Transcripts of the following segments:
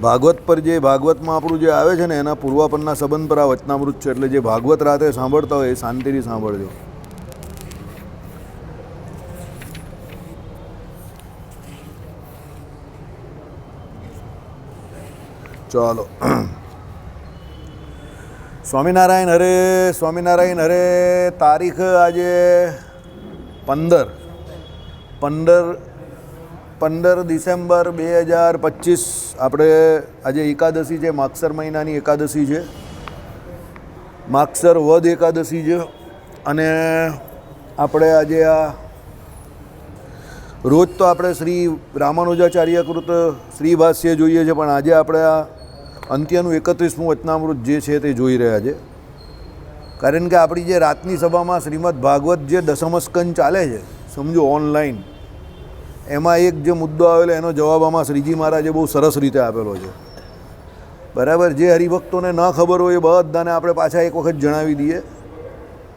ભાગવત પર જે ભાગવતમાં આપણું જે આવે છે ને એના પૂર્વાપરના સંબંધ પર આ વચનામૃત છે. એટલે જે ભાગવત રાતે સાંભળતા હોય એ શાંતિથી સાંભળજો. ચાલો. સ્વામિનારાયણ હરે, સ્વામિનારાયણ હરે. તારીખ આજે 15 ડિસેમ્બર 2025. આપણે આજે એકાદશી છે, માગસર મહિનાની એકાદશી છે, માગસર વદ એકાદશી છે. અને આપણે આજે આ રોજ તો આપણે શ્રી રામાનુજાચાર્ય કૃત શ્રી ભાષ્ય જોઈએ છે, પણ આજે આપણે આ અંત્યનું 31મું વચનામૃત જે છે તે જોઈ રહ્યા છે. કારણ કે આપણી જે રાતની સભામાં શ્રીમદ ભાગવત જે દસમ સ્કંદ ચાલે છે, સમજો ઓનલાઈન, એમાં એક જે મુદ્દો આવેલો એનો જવાબ આમાં શ્રીજી મહારાજે બહુ સરસ રીતે આપેલો છે. બરાબર. જે હરિભક્તોને ન ખબર હોય એ બધાને આપણે પાછા એક વખત જણાવી દઈએ.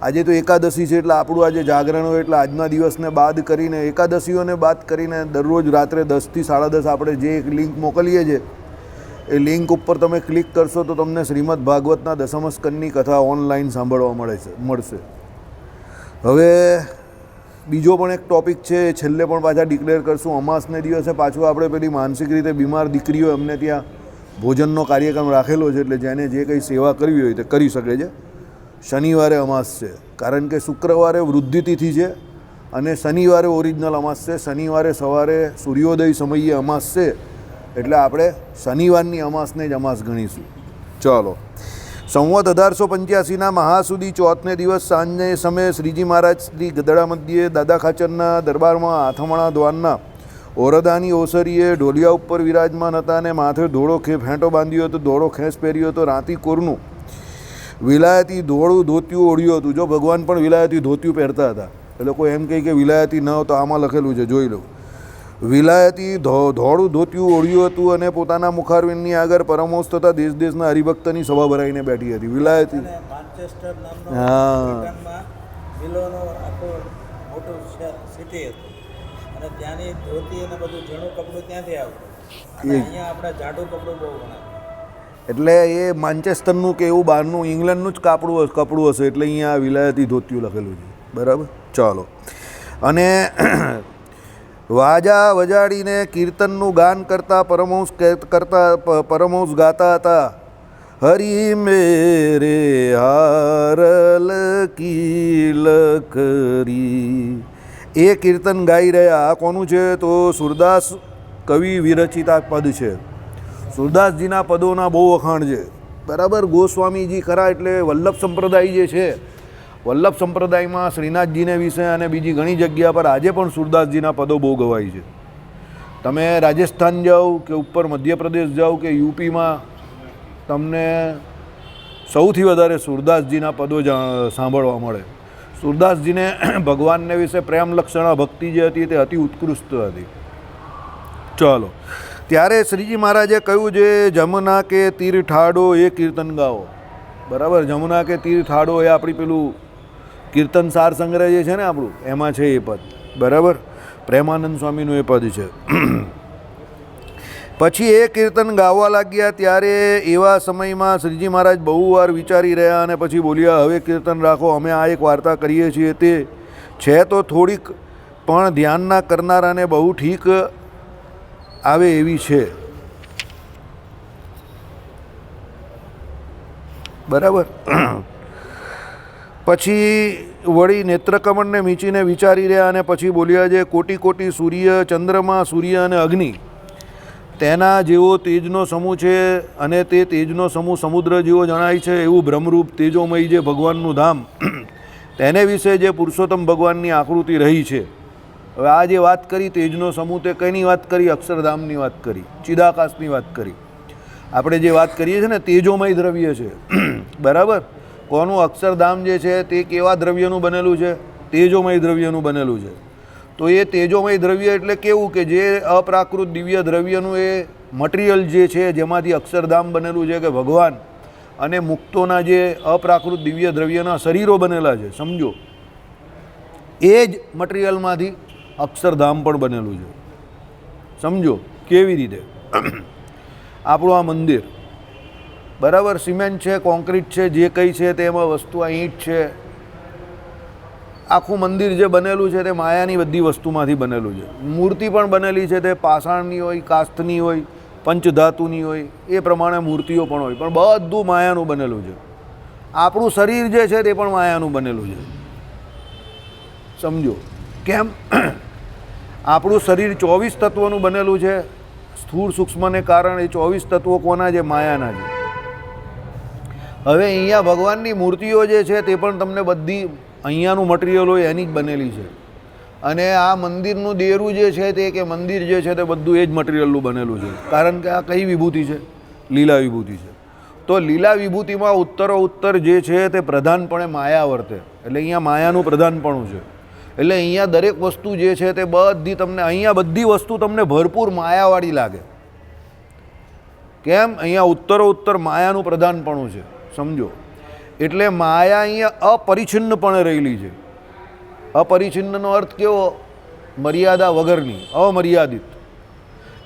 આજે તો એકાદશી છે એટલે આપણું આજે જાગરણ હોય એટલે આજના દિવસને બાદ કરીને, એકાદશીઓને બાદ કરીને દરરોજ રાત્રે 10થી 10:30 આપણે જે એક લિંક મોકલીએ છીએ એ લિંક ઉપર તમે ક્લિક કરશો તો તમને શ્રીમદ ભાગવતના દસમ સ્કંદની કથા ઓનલાઈન સાંભળવા મળશે. હવે બીજો પણ એક ટૉપિક છે, એ છેલ્લે પણ પાછા ડિક્લેર કરશું. અમાસને દિવસે પાછું આપણે પેલી માનસિક રીતે બીમાર દીકરીઓ એમને ત્યાં ભોજનનો કાર્યક્રમ રાખેલો છે, એટલે જેને જે કંઈ સેવા કરવી હોય તે કરી શકે છે. શનિવારે અમાસ છે, કારણ કે શુક્રવારે વૃદ્ધિતિથિ છે અને શનિવારે ઓરિજિનલ અમાસ છે. શનિવારે સવારે સૂર્યોદય સમયે અમાસ છે, એટલે આપણે શનિવારની અમાસને જ અમાસ ગણીશું. ચાલો. સંવત 1885ના મહાસુદી ચોથને દિવસ સાંજે સમયે શ્રીજી મહારાજ શ્રી ગદડા મધ્યે દાદા ખાચરના દરબારમાં આથમણા દ્વારના ઓરદાની ઓસરીએ ઢોલિયા ઉપર વિરાજમાન હતા અને માથે ધોળો ફેંટો બાંધ્યો હતો, ધોળો ખેસ પહેર્યો હતો, રાતી કોરનું વિલાયતી ધોળું ધોતિયું ઓળ્યું હતું. જો ભગવાન પણ વિલાયતી ધોતિયું પહેરતા હતા. એ લોકો એમ કહે કે વિલાયતી ન તો આમાં લખેલું છે, જોઈ લો. વિલાયતી ધોળું ધોતિયું ઓળ્યું હતું અને પોતાના મુખારવિંદની આગળ પરમહંસ તથા દેશ દેશના હરિભક્તની સભા ભરાઈને બેઠી હતી. વિલાયતી. હા. એટલે એ માન્ચેસ્ટરનું કે એવું બહારનું ઇંગ્લેન્ડનું જ કપડું હશે, એટલે અહીંયા વિલાયતી ધોતિયું લખેલું છે. બરાબર. ચાલો. અને વાજા વજાડીને કીર્તનનું ગાન કરતા પરમહંસ ગાતા હતા, હરિ મેરે હારલ કીલકરી. એ કીર્તન ગાઈ રહ્યા. આ કોનું છે? તો સુરદાસ કવિ વિરચિત આ પદ છે. સુરદાસજીના પદોના બહુ વખાણ છે. બરાબર. ગોસ્વામીજી ખરા એટલે વલ્લભ સંપ્રદાય જે છે, વલ્લભ સંપ્રદાયમાં શ્રીનાથજીને વિશે અને બીજી ઘણી જગ્યા પર આજે પણ સુરદાસજીના પદો બહુ ગવાય છે. તમે રાજસ્થાન જાઓ કે ઉપર મધ્યપ્રદેશ જાઓ કે યુપીમાં તમને સૌથી વધારે સુરદાસજીના પદો સાંભળવા મળે. સુરદાસજીને ભગવાનને વિશે પ્રેમ લક્ષણા ભક્તિ જે હતી તે અતિ ઉત્કૃષ્ટ હતી. ચાલો. ત્યારે શ્રીજી મહારાજે કહ્યું છે, જમુના કે તીર ઠાડો એ કીર્તન ગાઓ. બરાબર. જમુના કે તીર ઠાડો એ આપણી પેલું કીર્તન સાર સંગ્રહ જે છે ને આપણું, એમાં છે એ પદ. બરાબર. પ્રેમાનંદ સ્વામીનું એ પદ છે. પછી એ કીર્તન ગાવા લાગ્યા. ત્યારે એવા સમયમાં શ્રીજી મહારાજ બહુ વાર વિચારી રહ્યા અને પછી બોલ્યા, હવે કીર્તન રાખો, અમે આ એક વાર્તા કરીએ છીએ તે છે તો થોડીક પણ ધ્યાનના કરનારાને બહુ ઠીક આવે એવી છે. બરાબર. પછી વળી નેત્રકમળને મીચીને વિચારી રહ્યા અને પછી બોલ્યા છે, કોટી કોટી સૂર્ય, ચંદ્રમા, સૂર્ય અને અગ્નિ તેના જેવો તેજનો સમૂહ છે અને તે તેજનો સમૂહ સમુદ્ર જેવો જણાય છે. એવું બ્રહ્મરૂપ તેજોમય જે ભગવાનનું ધામ, તેને વિશે જે પુરુષોત્તમ ભગવાનની આકૃતિ રહી છે. હવે આ જે વાત કરી તેજનો સમૂહ, તે કંઈની વાત કરી? અક્ષરધામની વાત કરી, ચિદાકાશની વાત કરી. આપણે જે વાત કરીએ છીએ ને તેજોમય દ્રવ્ય છે. બરાબર. કોનું? અક્ષરધામ જે છે તે કેવા દ્રવ્યનું બનેલું છે? તેજોમય દ્રવ્યનું બનેલું છે. તો એ તેજોમય દ્રવ્ય એટલે કેવું કે જે અપ્રાકૃત દિવ્ય દ્રવ્યનું એ મટીરિયલ જે છે જેમાંથી અક્ષરધામ બનેલું છે, કે ભગવાન અને મુક્તોના જે અપ્રાકૃત દિવ્ય દ્રવ્યના શરીરો બનેલા છે, સમજો એ જ મટીરિયલમાંથી અક્ષરધામ પણ બનેલું છે. સમજો કેવી રીતે? આપણું આ મંદિર, બરાબર, સિમેન્ટ છે, કોન્ક્રીટ છે, જે કંઈ છે તેમાં વસ્તુ, આ ઈંટ છે, આખું મંદિર જે બનેલું છે તે માયાની બધી વસ્તુમાંથી બનેલું છે. મૂર્તિ પણ બનેલી છે તે પાષાણની હોય, કાસ્તની હોય, પંચધાતુની હોય, એ પ્રમાણે મૂર્તિઓ પણ હોય, પણ બધું માયાનું બનેલું છે. આપણું શરીર જે છે તે પણ માયાનું બનેલું છે. સમજો કેમ? આપણું શરીર 24 તત્વોનું બનેલું છે. સ્થૂળ સૂક્ષ્મને કારણે 24 તત્વો કોના છે? માયાના છે. હવે અહીંયા ભગવાનની મૂર્તિઓ જે છે તે પણ તમને બધી અહીંયાનું મટીરિયલ હોય એની જ બનેલી છે. અને આ મંદિરનું દેરું જે છે તે કે મંદિર જે છે તે બધું એ જ મટીરિયલનું બનેલું છે. કારણ કે આ કઈ વિભૂતિ છે? લીલા વિભૂતિ છે. તો લીલા વિભૂતિમાં ઉત્તરોત્તર જે છે તે પ્રધાનપણે માયા વર્તે. એટલે અહીંયા માયાનું પ્રધાનપણું છે. એટલે અહીંયા દરેક વસ્તુ જે છે તે બધી તમને, અહીંયા બધી વસ્તુ તમને ભરપૂર માયાવાળી લાગે. કેમ? અહીંયા ઉત્તરોત્તર માયાનું પ્રધાનપણું છે. સમજો, એટલે માયા અહીંયા અપરિછિન્નપણે રહેલી છે. અપરિછિન્નનો અર્થ કેવો? મર્યાદા વગરની, અમર્યાદિત.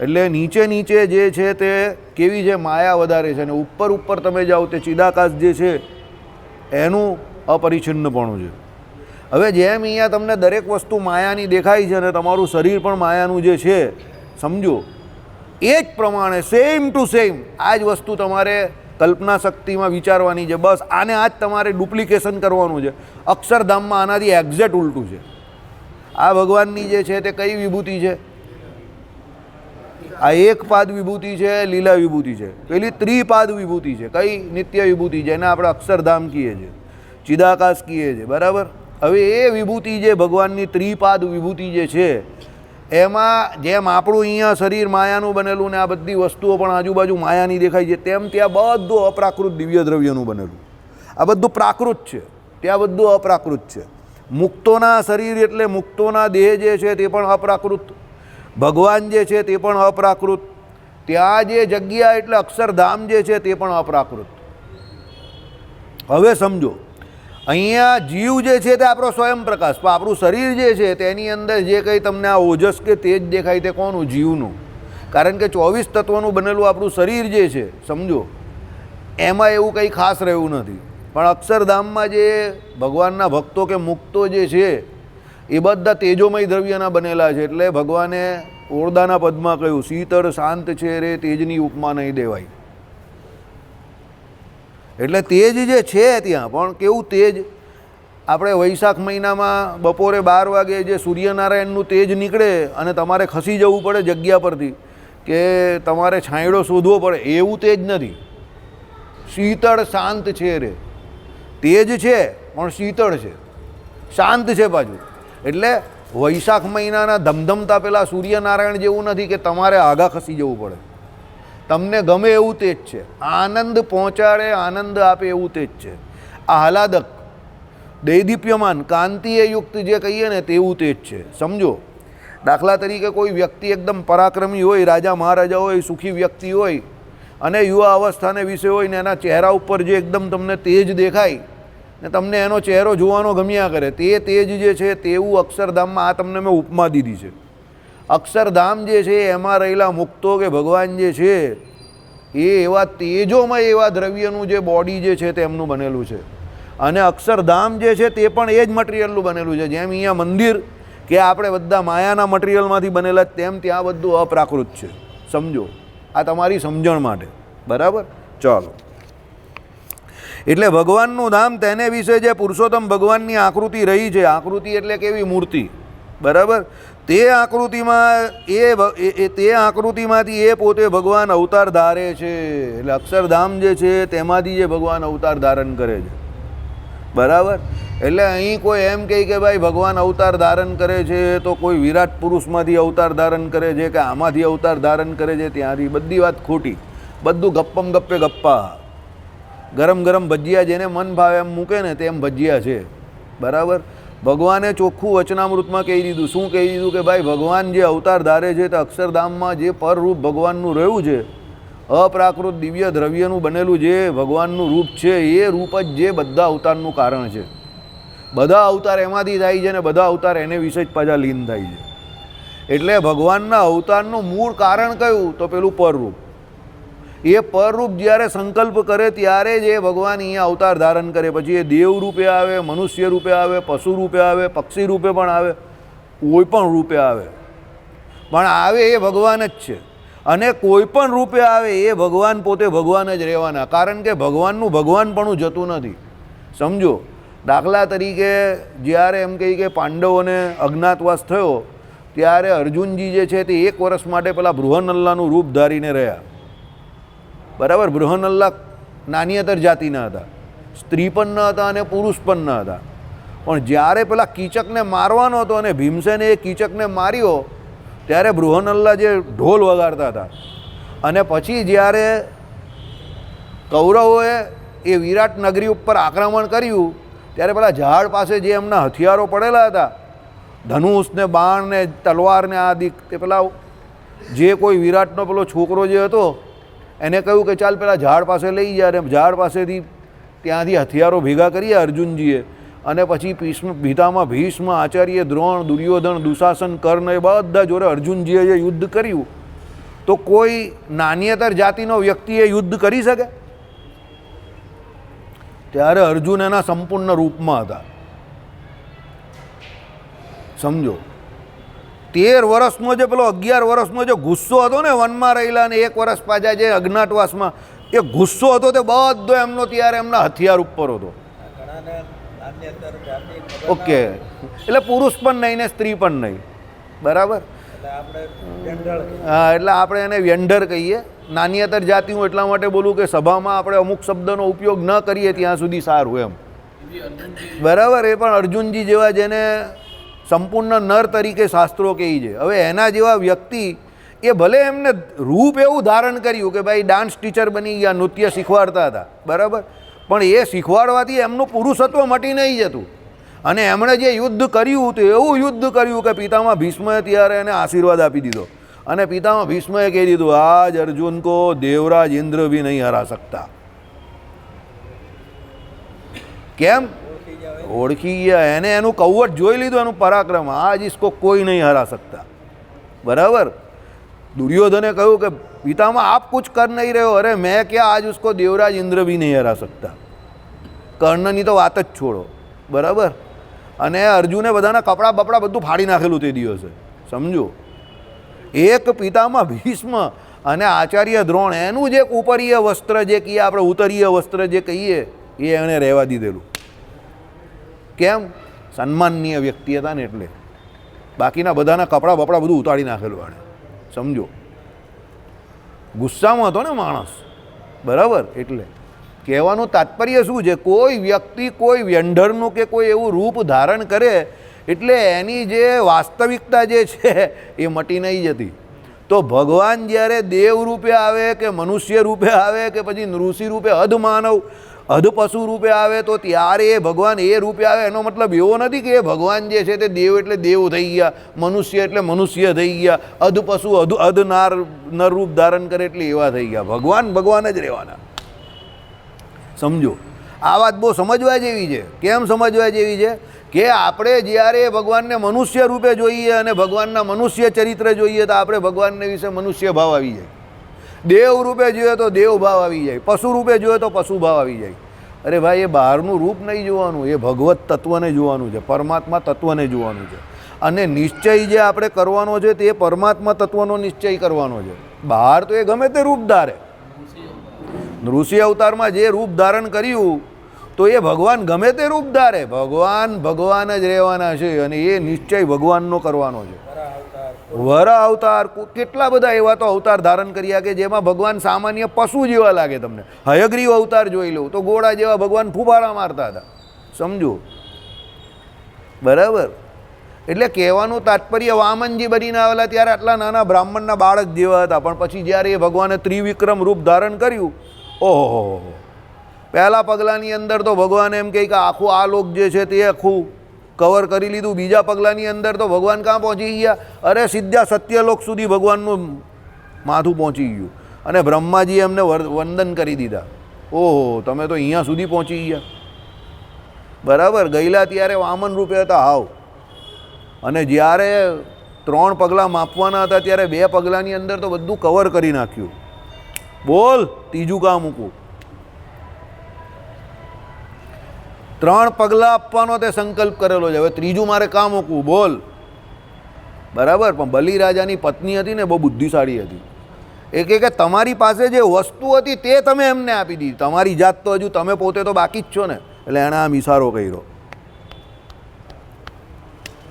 એટલે નીચે નીચે જે છે તે કેવી છે? માયા વધારે છે. અને ઉપર ઉપર તમે જાઓ તે ચિદાકાશ જે છે એનું અપરિછિન્નપણું છે. હવે જેમ અહીંયા તમને દરેક વસ્તુ માયાની દેખાય છે અને તમારું શરીર પણ માયાનું જે છે, સમજો, એ જ પ્રમાણે સેમ ટુ સેમ આ જ વસ્તુ તમારે કલ્પના શક્તિમાં વિચારવાની છે. બસ આને આ જ તમારે ડુપ્લિકેશન કરવાનું છે. અક્ષરધામમાં આનાથી એક્ઝેક્ટ ઉલટું છે. આ ભગવાનની જે છે તે કઈ વિભૂતિ છે? આ એક પાદ વિભૂતિ છે, લીલા વિભૂતિ છે. પેલી ત્રિપાદ વિભૂતિ છે. કઈ? નિત્ય વિભૂતિ, જેને આપણે અક્ષરધામ કહીએ છીએ, ચિદાકાશ કહીએ છીએ, બરાબર. હવે એ વિભૂતિ જે ભગવાનની ત્રિપાદ વિભૂતિ જે છે એમાં જેમ આપણું અહીંયા શરીર માયાનું બનેલું ને આ બધી વસ્તુઓ પણ આજુબાજુ માયાની દેખાય છે, તેમ ત્યાં બધું અપ્રાકૃત દિવ્ય દ્રવ્યનું બનેલું. આ બધું પ્રાકૃત છે, ત્યાં બધું અપ્રાકૃત છે. મુક્તોના શરીર એટલે મુક્તોના દેહ જે છે તે પણ અપ્રાકૃત, ભગવાન જે છે તે પણ અપ્રાકૃત, ત્યાં જે જગ્યા એટલે અક્ષરધામ જે છે તે પણ અપ્રાકૃત. હવે સમજો, અહીંયા જીવ જે છે તે આપણો સ્વયં પ્રકાશ, પણ આપણું શરીર જે છે તેની અંદર જે કંઈ તમને આ ઓજસ કે તેજ દેખાય તે કોનું? જીવનું. કારણ કે 24 તત્વોનું બનેલું આપણું શરીર જે છે, સમજો, એમાં એવું કંઈ ખાસ રહ્યું નથી. પણ અક્ષરધામમાં જે ભગવાનના ભક્તો કે મુક્તો જે છે એ બધા તેજોમય દ્રવ્યના બનેલા છે. એટલે ભગવાને ઓરડાના પદમાં કહ્યું, શીતળ શાંત છે રે, તેજની ઉપમા નહીં દેવાય. એટલે તેજ જે છે ત્યાં પણ કેવું તેજ? આપણે વૈશાખ મહિનામાં બપોરે 12 વાગે જે સૂર્યનારાયણનું તેજ નીકળે અને તમારે ખસી જવું પડે જગ્યા પરથી, કે તમારે છાંયડો શોધવો પડે, એવું તેજ નથી. શીતળ શાંત છે રે, તેજ છે પણ શીતળ છે, શાંત છે પાછું. એટલે વૈશાખ મહિનાના ધમધમતા પેલા સૂર્યનારાયણ જેવું નથી કે તમારે આગા ખસી જવું પડે. તમને ગમે એવું તેજ છે, આનંદ પહોંચાડે, આનંદ આપે એવું તેજ છે. આહલાદક, દૈદીપ્યમાન, કાંતિએ યુક્ત જે કહીએ ને તેવું તેજ છે. સમજો, દાખલા તરીકે કોઈ વ્યક્તિ એકદમ પરાક્રમી હોય, રાજા મહારાજા હોય, સુખી વ્યક્તિ હોય અને યુવા અવસ્થાને વિશે હોય ને એના ચહેરા ઉપર જે એકદમ તમને તેજ દેખાય ને તમને એનો ચહેરો જોવાનો ગમ્યા કરે, તે તેજ જે છે તેવું અક્ષરધામમાં આ તમને મેં ઉપમા દીધી છે. અક્ષરધામ જે છે એમાં રહેલા મુક્તો કે ભગવાન જે છે એ એવા તેજોમય એવા દ્રવ્યનું જે બોડી જે છે તેમનું બનેલું છે. અને અક્ષરધામ જે છે તે પણ એ જ મટીરિયલનું બનેલું છે. જેમ અહીંયા મંદિર કે આપણે બધા માયાના મટીરિયલમાંથી બનેલા, તેમ ત્યાં બધું અપ્રાકૃત છે. સમજો, આ તમારી સમજણ માટે, બરાબર? ચાલો, એટલે ભગવાનનું ધામ તેને વિશે જે પુરુષોત્તમ ભગવાનની આકૃતિ રહી છે, આકૃતિ એટલે કેવી? મૂર્તિ, બરાબર. તે આકૃતિમાં તે આકૃતિમાંથી એ પોતે ભગવાન અવતાર ધારે છે. એટલે અક્ષરધામ જે છે તેમાંથી જે ભગવાન અવતાર ધારણ કરે છે, બરાબર. એટલે અહીં કોઈ એમ કહે કે ભાઈ ભગવાન અવતાર ધારણ કરે છે તો કોઈ વિરાટ પુરુષમાંથી અવતાર ધારણ કરે છે કે આમાંથી અવતાર ધારણ કરે છે, ત્યાંથી, બધી વાત ખોટી. બધું ગપ્પમ ગપ્પે ગપ્પા. ગરમ ગરમ ભજીયા જેને મન ભાવે એમ મૂકે ને તેમ ભજીયા છે, બરાબર. ભગવાને ચોખ્ખું વચનામૃતમાં કહી દીધું. શું કહી દીધું? કે ભાઈ ભગવાન જે અવતાર ધારે છે તો અક્ષરધામમાં જે પરરૂપ ભગવાનનું રહ્યું છે, અપ્રાકૃત દિવ્ય દ્રવ્યનું બનેલું જે ભગવાનનું રૂપ છે, એ રૂપ જ જે બધા અવતારનું કારણ છે. બધા અવતાર એમાંથી થાય છે ને બધા અવતાર એને વિશે જ પાછા લીન થાય છે. એટલે ભગવાનના અવતારનું મૂળ કારણ કયું? તો પેલું પરરૂપ. એ પરરૂપ જ્યારે સંકલ્પ કરે ત્યારે જ એ ભગવાન અહીંયા અવતાર ધારણ કરે. પછી એ દેવ રૂપે આવે, મનુષ્ય રૂપે આવે, પશુ રૂપે આવે, પક્ષી રૂપે પણ આવે, કોઈ પણ રૂપે આવે, પણ આવે એ ભગવાન જ છે. અને કોઈ પણ રૂપે આવે એ ભગવાન પોતે ભગવાન જ રહેવાના, કારણ કે ભગવાનનું ભગવાનપણું જતું નથી. સમજો, દાખલા તરીકે જ્યારે એમ કહીએ કે પાંડવોને અજ્ઞાતવાસ થયો ત્યારે અર્જુનજી જે છે તે 1 વર્ષ માટે પેલા બૃહનલ્લાનું રૂપ ધારીને રહ્યા. બરાબર, બૃહનલ્લા નાનીયતર જાતિના હતા, સ્ત્રી પણ ન હતા અને પુરુષ પણ ન હતા. પણ જ્યારે પેલા કીચકને મારવાનો હતો અને ભીમસેને એ કીચકને માર્યો ત્યારે બૃહનલ્લા જે ઢોલ વગાડતા હતા, અને પછી જ્યારે કૌરવોએ એ વિરાટ નગરી ઉપર આક્રમણ કર્યું ત્યારે પેલા ઝાડ પાસે જે એમના હથિયારો પડેલા હતા, ધનુષ ને બાણ ને તલવાર ને આદિ, તે પેલા જે કોઈ વિરાટનો પેલો છોકરો જે હતો એને કહ્યું કે ચાલ પેલા ઝાડ પાસે લઈ જાય, અને ઝાડ પાસેથી ત્યાંથી હથિયારો ભેગા કર્યા અર્જુનજીએ. અને પછી ભીષ્મ, આચાર્ય, દ્રોણ, દુર્યોધન, દુશાસન, કર્ણ એ બધા જોડે અર્જુનજીએ જે યુદ્ધ કર્યું, તો કોઈ નાન્યતર જાતિનો વ્યક્તિ એ યુદ્ધ કરી શકે? ત્યારે અર્જુન એના સંપૂર્ણ રૂપમાં હતા. સમજો, 13 વર્ષનો જે પેલો 11 વર્ષનો જે ગુસ્સો હતો ને વનમાં રહેલા ને 1 વર્ષ પાછા જે અજ્ઞાતવાસમાં, એ ગુસ્સો હતો તે બધો એમનો ત્યારે એમના હથિયાર ઉપર હતો. ઓકે, એટલે પુરુષ પણ નહીં ને સ્ત્રી પણ નહીં. બરાબર, હા, એટલે આપણે એને વ્યંઢર કહીએ. નાન્યતર જાતિ હું એટલા માટે બોલું કે સભામાં આપણે અમુક શબ્દનો ઉપયોગ ન કરીએ ત્યાં સુધી સારું એમ. બરાબર, એ પણ અર્જુનજી જેવા જેને સંપૂર્ણ નર તરીકે શાસ્ત્રો કહે છે. હવે એના જેવા વ્યક્તિ એ ભલે એમને રૂપ એવું ધારણ કર્યું કે ભાઈ ડાન્સ ટીચર બની ગયા, નૃત્ય શીખવાડતા હતા, બરાબર, પણ એ શીખવાડવાથી એમનું પુરુષત્વ મટી નહીં જતું. અને એમણે જે યુદ્ધ કર્યું તો એવું યુદ્ધ કર્યું કે પિતામાં ભીષ્મએ ત્યારે એને આશીર્વાદ આપી દીધો, અને પિતામાં ભીષ્મએ કહી દીધું આજ અર્જુન કો દેવરાજ ઇન્દ્ર ભી નહીં હરા सकता. કેમ? ઓળખી ગયા, એને એનું કવટ જોઈ લીધું, એનું પરાક્રમ, આજ इसको કોઈ નહીં હરા सकता. બરાબર, दुर्योधने કહ્યું કે પિતામાં આપ कुछ कर नहीं रहे हो, अरे मैं क्या आज उसको देवराज इंद्र भी नहीं हरा सकता. કર્ણની તો વાત જ છોડો. બરાબર, અને અર્જુને બધાના કપડાં બપડા બધું ફાડી નાખેલું તે દિવસે. સમજો, એક પિતામાં ભીષ્મ અને આચાર્ય દ્રોણ, એનું જે ઉપરીય વસ્ત્ર જે કહીએ આપણે, ઉત્તરીય વસ્ત્ર જે કહીએ, એ એણે રહેવા દીધેલું. કેમ? સન્માનનીય વ્યક્તિ હતા ને એટલે. બાકીના બધાના કપડાં બપડા બધું ઉતારી નાખેલું એણે. સમજો, ગુસ્સામાં હતો ને માણસ. બરાબર, એટલે કહેવાનું તાત્પર્ય શું છે? કોઈ વ્યક્તિ કોઈ વ્યંઢરનું કે કોઈ એવું રૂપ ધારણ કરે એટલે એની જે વાસ્તવિકતા જે છે એ મટી નહીં જતી. તો ભગવાન જ્યારે દેવ રૂપે આવે કે મનુષ્ય રૂપે આવે કે પછી ઋષિ રૂપે, અધમાનવ, અધપશુ રૂપે આવે, તો ત્યારે એ ભગવાન એ રૂપે આવે. એનો મતલબ એવો નથી કે એ ભગવાન જે છે તે દેવ એટલે દેવ થઈ ગયા, મનુષ્ય એટલે મનુષ્ય થઈ ગયા, અધપશુ અધ નર રૂપ ધારણ કરે એટલે એવા થઈ ગયા. ભગવાન ભગવાન જ રહેવાના. સમજો, આ વાત બહુ સમજવા જેવી છે. કેમ સમજવા જેવી છે? કે આપણે જ્યારે ભગવાનને મનુષ્ય રૂપે જોઈએ અને ભગવાનના મનુષ્ય ચરિત્ર જોઈએ તો આપણે ભગવાનને વિશે મનુષ્ય ભાવ આવી જાય. દેવ રૂપે જોઈએ તો દેવ ભાવ આવી જાય, પશુ રૂપે જોઈએ તો પશુ ભાવ આવી જાય. અરે ભાઈ, એ બહારનું રૂપ નહીં જોવાનું, એ ભગવત તત્વને જોવાનું છે, પરમાત્મા તત્વને જોવાનું છે. અને નિશ્ચય જે આપણે કરવાનો છે તે પરમાત્મા તત્વનો નિશ્ચય કરવાનો છે. બહાર તો એ ગમે તે રૂપ ધારે. ઋષિ અવતારમાં જે રૂપ ધારણ કર્યું તો એ ભગવાન ગમે તે રૂપ ધારે, ભગવાન ભગવાન જ રહેવાના છે, અને એ નિશ્ચય ભગવાનનો કરવાનો છે. વર અવતાર, કેટલા બધા એવા તો અવતાર ધારણ કર્યા કે જેમાં ભગવાન સામાન્ય પશુ જેવા લાગે. તમને હયગ્રીવ અવતાર જોઈ લો તો ઘોડા જેવા ભગવાન ફૂફાડા મારતા હતા. સમજો, બરાબર, એટલે કહેવાનું તાત્પર્ય વામનજી બનીને આવેલા ત્યારે આટલા નાના બ્રાહ્મણના બાળક જેવા હતા, પણ પછી જ્યારે એ ભગવાને ત્રિવિક્રમ રૂપ ધારણ કર્યું, ઓહો, પહેલા પગલાની અંદર તો ભગવાન એમ કહે કે આખું આ લોક જે છે તે આખું કવર કરી લીધું. બીજા પગલાની અંદર તો ભગવાન ક્યાં પહોંચી ગયા? અરે સીધા સત્યલોક સુધી ભગવાનનું માથું પહોંચી ગયું, અને બ્રહ્માજી એમને વંદન કરી દીધા. ઓહો, તમે તો અહીંયા સુધી પહોંચી ગયા. બરાબર, ગયેલા ત્યારે વામન રૂપે હતા હાવ, અને જ્યારે 3 પગલાં માપવાના હતા ત્યારે 2 પગલાંની અંદર તો બધું કવર કરી નાખ્યું. બોલ ત્રીજું કામ મૂકું. 3 પગલાં આપવાનો તે સંકલ્પ કરેલો છે. હવે ત્રીજું મારે કામ મૂકવું. બોલ. બરાબર. પણ બલિરાજાની પત્ની હતી ને બહુ બુદ્ધિશાળી હતી. એ કે તમારી પાસે જે વસ્તુ હતી તે તમે એમને આપી દીધી, તમારી જાત તો હજુ તમે પોતે તો બાકી જ છો ને. એટલે એણે આમ ઇશારો કર્યો.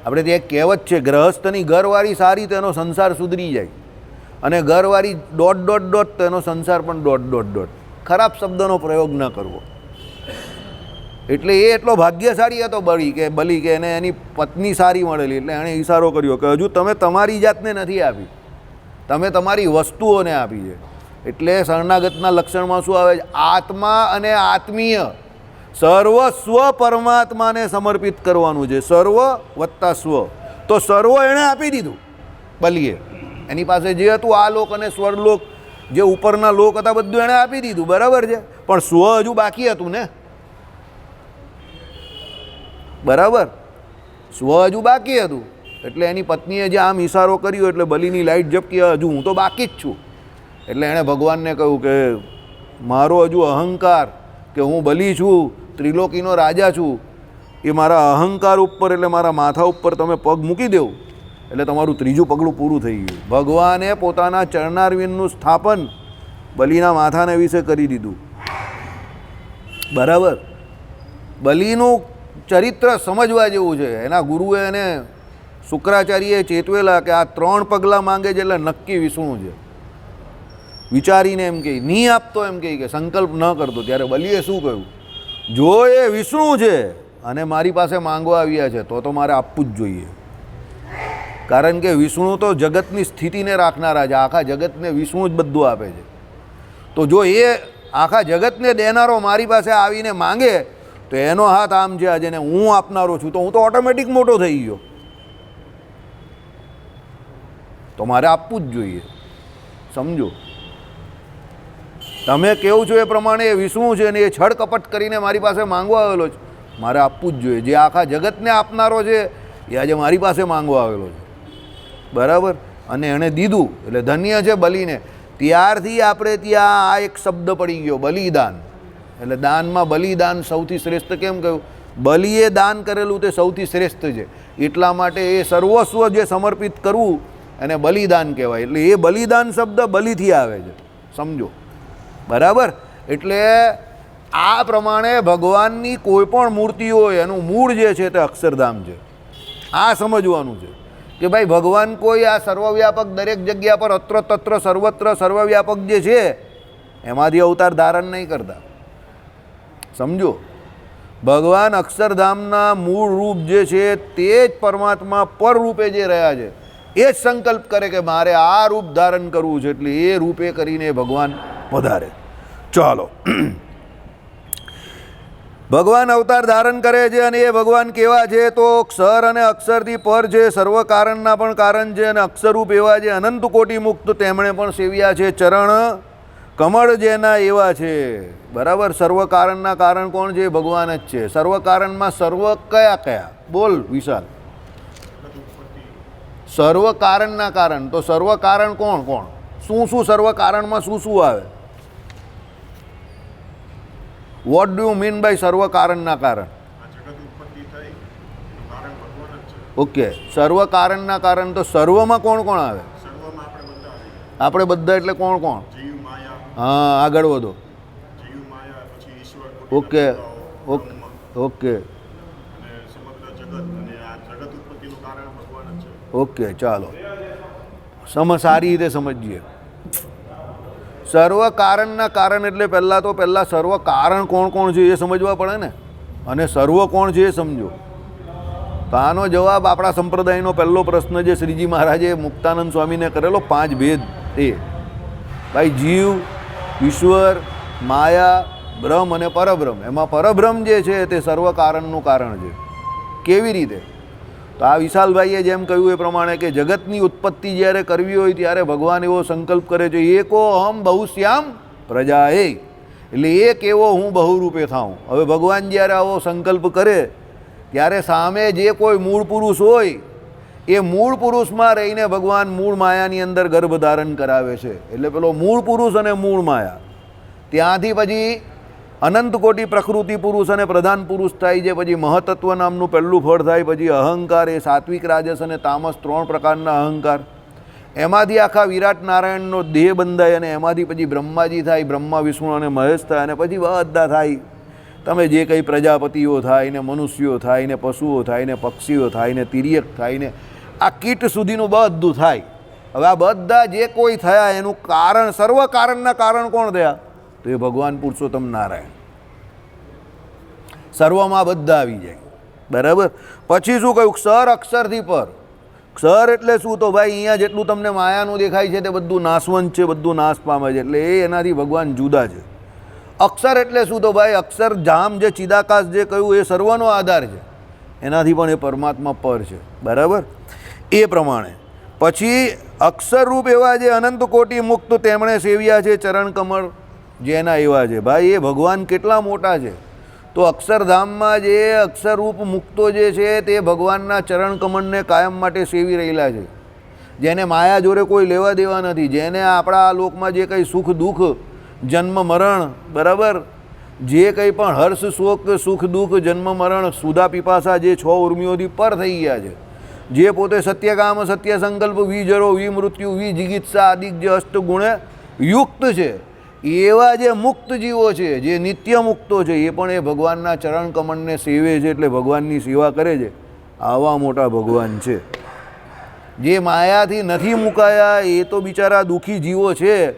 આપણે ત્યાં એક કહેવત છે, ગ્રહસ્થની ઘરવાળી સારી તેનો સંસાર સુધરી જાય, અને ઘરવાળી ડોટ તેનો સંસાર પણ ડોટ. ખરાબ શબ્દનો પ્રયોગ ન કરવો. એટલે એ એટલો ભાગ્યશાળી હતો બલી કે એને એની પત્ની સારી મળેલી. એટલે એણે ઇશારો કર્યો કે હજુ તમે તમારી જાતને નથી આપી, તમે તમારી વસ્તુઓને આપી છે. એટલે શરણાગતના લક્ષણમાં શું આવે છે? આત્મા અને આત્મીય સર્વસ્વ પરમાત્માને સમર્પિત કરવાનું છે. સર્વ વત્તા સ્વ. તો સર્વ એણે આપી દીધું બલીએ. એની પાસે જે હતું આ લોક અને સ્વર્લોક, જે ઉપરના લોક હતા, બધું એણે આપી દીધું. બરાબર છે. પણ સ્વ હજુ બાકી હતું ને. બરાબર. સ્વ હજુ બાકી હતું. એટલે એની પત્નીએ જે આમ ઇશારો કર્યો એટલે બલીની લાઈટ ઝપકી, હજુ હું તો બાકી જ છું. એટલે એણે ભગવાનને કહ્યું કે મારો હજુ અહંકાર, કે હું બલી છું, ત્રિલોકીનો રાજા છું, એ મારા અહંકાર ઉપર, એટલે મારા માથા ઉપર તમે પગ મૂકી દેવું એટલે તમારું ત્રીજું પગલું પૂરું થઈ ગયું. ભગવાને પોતાના ચરણારવિંદનું સ્થાપન બલીના માથાને વિશે કરી દીધું. બરાબર. બલીનું ચરિત્ર સમજવા જેવું છે. એના ગુરુએ એને શુક્રાચાર્યએ ચેતવેલા કે આ 3 પગલાં માંગે છે એટલે નક્કી વિષ્ણુ છે. વિચારીને એમ કહે, નહીં આપતો એમ કે સંકલ્પ ન કરતો. ત્યારે બલીએ શું કહ્યું? જો એ વિષ્ણુ છે અને મારી પાસે માંગવા આવ્યા છે તો મારે આપવું જ જોઈએ. કારણ કે વિષ્ણુ તો જગતની સ્થિતિને રાખનારા છે. આખા જગતને વિષ્ણુ જ બધું આપે છે. તો જો એ આખા જગતને દેનારો મારી પાસે આવીને માંગે તો એનો હાથ આમ છે આજે, ને હું આપનારો છું, તો હું તો ઓટોમેટિક મોટો થઈ ગયો. તો મારે આપવું જ જોઈએ. સમજો. તમે કેવું છો એ પ્રમાણે એ વિષ્ણુ છે ને એ છળ કપટ કરીને મારી પાસે માંગવા આવેલો છે, મારે આપવું જ જોઈએ. જે આખા જગતને આપનારો છે એ આજે મારી પાસે માંગવા આવેલો છે. બરાબર. અને એણે દીધું એટલે ધન્ય છે બલીને. ત્યારથી આપણે ત્યાં આ એક શબ્દ પડી ગયો, બલિદાન. એટલે દાનમાં બલિદાન સૌથી શ્રેષ્ઠ. કેમ કહ્યું? બલીએ દાન કરેલું તે સૌથી શ્રેષ્ઠ છે. એટલા માટે એ સર્વસ્વ જે સમર્પિત કરવું એને બલિદાન કહેવાય. એટલે એ બલિદાન શબ્દ બલીથી આવે છે. સમજો. બરાબર. એટલે આ પ્રમાણે ભગવાનની કોઈ પણ મૂર્તિ હોય એનું મૂળ જે છે તે અક્ષરધામ છે. આ સમજવાનું છે કે ભાઈ ભગવાન કોઈ આ સર્વવ્યાપક દરેક જગ્યા પર અત્ર તત્ર સર્વત્ર સર્વવ્યાપક જે છે એમાંથી અવતાર ધારણ નહીં કરતા. સમજો. ભગવાન અક્ષરધામના મૂળ રૂપ જે છે તે જ પરમાત્મા પર રૂપે જે રહ્યા છે એ જ સંકલ્પ કરે કે મારે આ રૂપ ધારણ કરવું છે. એટલે એ રૂપે કરીને ભગવાન વધારે. ચાલો. ભગવાન અવતાર ધારણ કરે છે અને એ ભગવાન કેવા છે? તો ક્ષર અને અક્ષરથી પર છે, સર્વ કારણના પણ કારણ છે, અને અક્ષરરૂપ એવા છે, અનંત કોટી મુક્ત તેમણે પણ સેવ્યા છે, ચરણ કમળ જેના એવા છે. બરાબર. સર્વ કારણના કારણ કોણ છે? ભગવાન જ છે. સર્વ કારણમાં સર્વ કયા કયા? બોલ વિશાલ. સર્વ કારણના કારણ. તો સર્વ કારણ કોણ કોણ? શું સર્વ કારણમાં શું આવે? What do you mean by સર્વ કારણના કારણ? ઓકે. સર્વ કારણના કારણ. તો સર્વમાં કોણ કોણ આવે? આપણે બધા એટલે કોણ કોણ? હા, આગળ વધો. Okay okay okay. ચાલો સારી રીતે સમજીએ. સર્વ કારણના કારણ એટલે પહેલાં સર્વ કારણ કોણ કોણ છે એ સમજવા પડે ને, અને સર્વ કોણ છે એ સમજો. તો આનો જવાબ આપણા સંપ્રદાયનો પહેલો પ્રશ્ન જે શ્રીજી મહારાજે મુક્તાનંદ સ્વામીને કરેલો, 5 ભેદ. એ ભાઈ જીવ, ઈશ્વર, માયા, બ્રહ્મ અને પરબ્રહ્મ. એમાં પરબ્રહ્મ જે છે તે સર્વ કારણનું કારણ છે. કેવી રીતે? તો આ વિશાલભાઈએ જેમ કહ્યું એ પ્રમાણે કે જગતની ઉત્પત્તિ જ્યારે કરવી હોય ત્યારે ભગવાન એવો સંકલ્પ કરે છે, એકો અહમ બહુશ્યામ પ્રજાએ. એટલે એક એવો હું બહુરૂપે થાઉં. હવે ભગવાન જ્યારે આવો સંકલ્પ કરે ત્યારે સામે જે કોઈ મૂળ પુરુષ હોય એ મૂળ પુરુષમાં રહીને ભગવાન મૂળ માયાની અંદર ગર્ભ ધારણ કરાવે છે. એટલે પેલો મૂળ પુરુષ અને મૂળ માયા, ત્યાંથી પછી અનંત કોટી પ્રકૃતિ પુરુષ અને પ્રધાન પુરુષ થાય છે. પછી મહતત્વ નામનું પહેલું ફળ થાય. પછી અહંકાર, એ સાત્વિક, રાજસ અને તામસ 3 પ્રકારના અહંકાર. એમાંથી આખા વિરાટ નારાયણનો દેહ બંધાય અને એમાંથી પછી બ્રહ્માજી થાય, બ્રહ્મા, વિષ્ણુ અને મહેશ થાય. અને પછી બધા થાય, તમે જે કંઈ પ્રજાપતિઓ થાય ને, મનુષ્યો થાય ને, પશુઓ થાય ને, પક્ષીઓ થાય ને, તિર્યક થાય ને, આ કીટ સુધીનું બધું થાય. હવે આ બધા જે કોઈ થયા એનું કારણ, સર્વ કારણના કારણ કોણ થયા? તો એ ભગવાન પુરુષોત્તમ નારાયણ. સર્વમાં બધા આવી જાય. બરાબર. પછી શું કહ્યું? ક્ષર, અક્ષરથી પર. ક્ષર એટલે શું? તો ભાઈ અહીંયા જેટલું તમને માયાનું દેખાય છે તે બધું નાશવંત છે, બધું નાશ પામે છે. એટલે એ એનાથી ભગવાન જુદા છે. અક્ષર એટલે શું? તો ભાઈ અક્ષરધામ જે ચિદાકાશ જે કહ્યું એ સર્વનો આધાર છે, એનાથી પણ એ પરમાત્મા પર છે. બરાબર. એ પ્રમાણે પછી અક્ષરરૂપ એવા જે અનંત કોટી મુક્ત તેમણે સેવ્યા છે ચરણ કમળ જેના એવા છે. ભાઈ એ ભગવાન કેટલા મોટા છે? તો અક્ષરધામમાં જે અક્ષરરૂપ મુક્તો જે છે તે ભગવાનના ચરણ કમળને કાયમ માટે સેવી રહેલા છે, જેને માયા જોડે કોઈ લેવા દેવા નથી, જેને આપણા આ લોકમાં જે કંઈ સુખ દુઃખ, જન્મ મરણ, બરાબર, જે કંઈ પણ હર્ષ શોક સુખ દુઃખ જન્મ મરણ સુધા પીપાસા જે 6 ઉર્મિઓથી પર થઈ ગયા છે, જે પોતે સત્યકામ, સત્ય સંકલ્પ, વિજરો, વિમૃત્યુ, વિજિગિત્સા આદિક જે અષ્ટગુણે યુક્ત છે, એવા જે મુક્ત જીવો છે, જે નિત્ય મુક્તો છે, એ પણ એ ભગવાનના ચરણ કમળને સેવે છે. એટલે ભગવાનની સેવા કરે છે. આવા મોટા ભગવાન છે. જે માયાથી નથી મુકાયા એ તો બિચારા દુઃખી જીવો છે.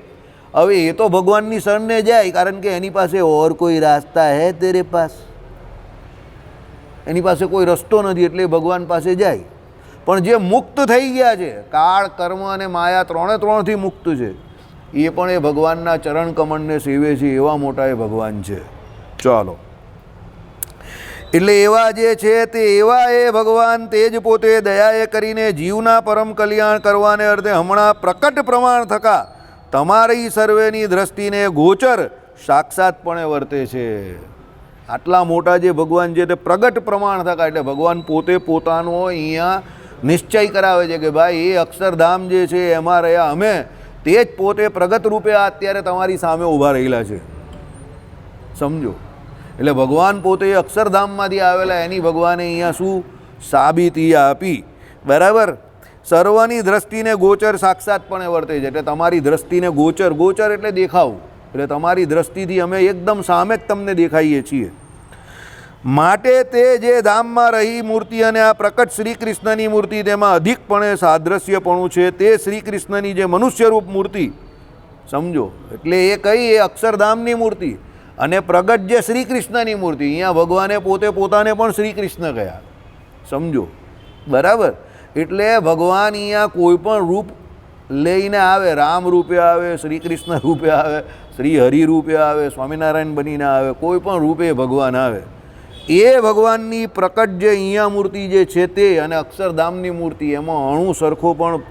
હવે એ તો ભગવાનની શરણે જાય, કારણ કે એની પાસે ઓર કોઈ રાસ્તા હે તેરે પાસ, એની પાસે કોઈ રસ્તો નથી, એટલે ભગવાન પાસે જાય. પણ જે મુક્ત થઈ ગયા છે, કાળ, કર્મ અને માયા 3થી મુક્ત છે, એ પણ એ ભગવાનના ચરણ કમળને સેવે છે. એવા મોટા એ ભગવાન છે. ચાલો, એટલે એવા જે છે તે એવા એ ભગવાન તે જ પોતે દયાએ કરીને જીવના પરમ કલ્યાણ કરવાને અર્થે હમણાં પ્રકટ પ્રમાણ થકા તમારી સર્વેની દ્રષ્ટિને ગોચર સાક્ષાતપણે વર્તે છે. આટલા મોટા જે ભગવાન છે તે પ્રગટ પ્રમાણ થકા, એટલે ભગવાન પોતે પોતાનો અહીંયા નિશ્ચય કરાવે છે કે ભાઈ એ અક્ષરધામ જે છે એમાં રહ્યા અમે, તે જ પોતે પ્રગટ રૂપે અત્યારે તમારી સામે ઊભા રહેલા છે. સમજો. એટલે ભગવાન પોતે અક્ષરધામમાંથી આવેલા, એની ભગવાને અહીંયા શું સાબિતી આપી. બરાબર. સર્વની દ્રષ્ટિને ગોચર સાક્ષાતપણે વર્તે છે. એટલે તમારી દ્રષ્ટિને ગોચર, ગોચર એટલે દેખાવું, એટલે તમારી દ્રષ્ટિથી અમે એકદમ સામે જ તમને દેખાઈએ છીએ. માટે તે જે ધામમાં રહી મૂર્તિ અને આ પ્રકટ શ્રી કૃષ્ણની મૂર્તિ તેમાં અધિકપણે સાદ્રશ્યપણું છે. તે શ્રી કૃષ્ણની જે મનુષ્યરૂપ મૂર્તિ, સમજો, એટલે એ કઈ? એ અક્ષરધામની મૂર્તિ અને પ્રગટ જે શ્રી કૃષ્ણની મૂર્તિ. અહીંયા ભગવાને પોતે પોતાને પણ શ્રી કૃષ્ણ કહ્યા. સમજો. બરાબર. એટલે ભગવાન અહીંયા કોઈ પણ રૂપ લઈને આવે, રામ રૂપે આવે, શ્રી કૃષ્ણ રૂપે આવે, શ્રી હરિ રૂપે આવે, સ્વામિનારાયણ બનીને આવે, કોઈ પણ રૂપે ભગવાન આવે. એ ભગવાનની પ્રકટ જે અહીંયા મૂર્તિ જે છે તે અને અક્ષરધામની મૂર્તિ, એમાં અણુ સરખો પણ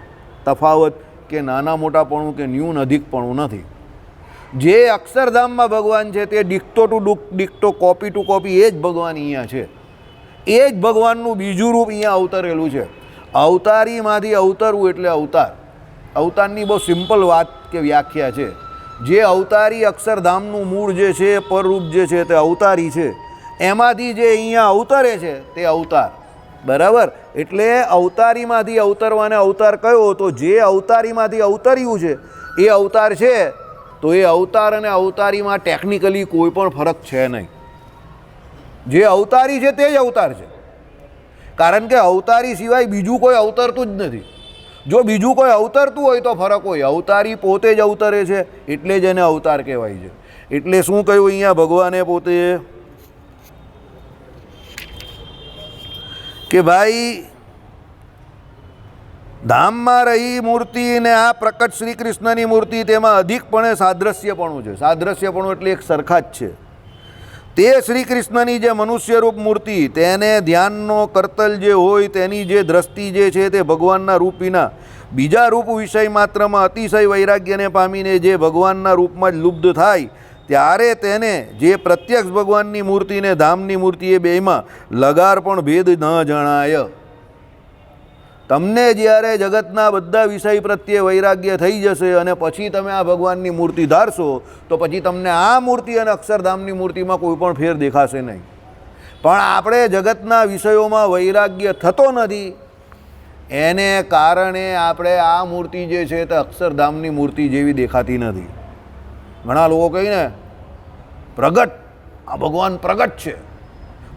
તફાવત કે નાના મોટાપણું કે ન્યૂન અધિકપણું નથી. જે અક્ષરધામમાં ભગવાન છે તે ડિક્ટો ટુ ડિક્ટો, કોપી ટુ કોપી એ જ ભગવાન અહીંયા છે. એ જ ભગવાનનું બીજું રૂપ અહીંયા અવતરેલું છે. અવતારીમાંથી અવતરવું એટલે અવતાર. અવતારની બહુ સિમ્પલ વાત કે વ્યાખ્યા છે. જે અવતારી અક્ષરધામનું મૂળ જે છે, પરરૂપ જે છે તે અવતારી છે, એમાંથી જે અહીંયા અવતરે છે તે અવતાર. બરાબર. એટલે અવતારીમાંથી અવતરવાને અવતાર કયો? તો જે અવતારીમાંથી અવતર્યું છે એ અવતાર છે. તો એ અવતાર અને અવતારીમાં ટેકનિકલી કોઈ પણ ફરક છે નહીં. જે અવતારી છે તે જ અવતાર છે, કારણ કે અવતારી સિવાય બીજું કોઈ અવતરતું જ નથી. જો બીજું કોઈ અવતરતું હોય તો ફરક હોય. અવતારી પોતે જ અવતરે છે, એટલે જ એને અવતાર કહેવાય છે. એટલે શું કહ્યું અહીંયા ભગવાને પોતે કે ભાઈ ધામમાં રહી મૂર્તિ ને આ પ્રકટ શ્રી કૃષ્ણની મૂર્તિ, તેમાં અધિકપણે સાદ્રશ્યપણું છે. સાદ્રશ્યપણું એટલે એક સરખા જ છે. તે શ્રી કૃષ્ણની જે મનુષ્યરૂપ મૂર્તિ, તેને ધ્યાનનો કરતલ જે હોય તેની જે દ્રષ્ટિ જે છે તે ભગવાનના રૂપ વિના બીજા રૂપ વિષય માત્રમાં અતિશય વૈરાગ્યને પામીને જે ભગવાનના રૂપમાં જ લુબ્ધ થાય, ત્યારે તેને જે પ્રત્યક્ષ ભગવાનની મૂર્તિને ધામની મૂર્તિ એ બેમાં લગાર પણ ભેદ ન જણાય. તમને જ્યારે જગતના બધા વિષય પ્રત્યે વૈરાગ્ય થઈ જશે અને પછી તમે આ ભગવાનની મૂર્તિ ધારશો તો પછી તમને આ મૂર્તિ અને અક્ષરધામની મૂર્તિમાં કોઈ પણ ફેર દેખાશે નહીં. પણ આપણે જગતના વિષયોમાં વૈરાગ્ય થતો નથી, એને કારણે આપણે આ મૂર્તિ જે છે તે અક્ષરધામની મૂર્તિ જેવી દેખાતી નથી. ઘણા લોકો કહીને પ્રગટ, આ ભગવાન પ્રગટ છે,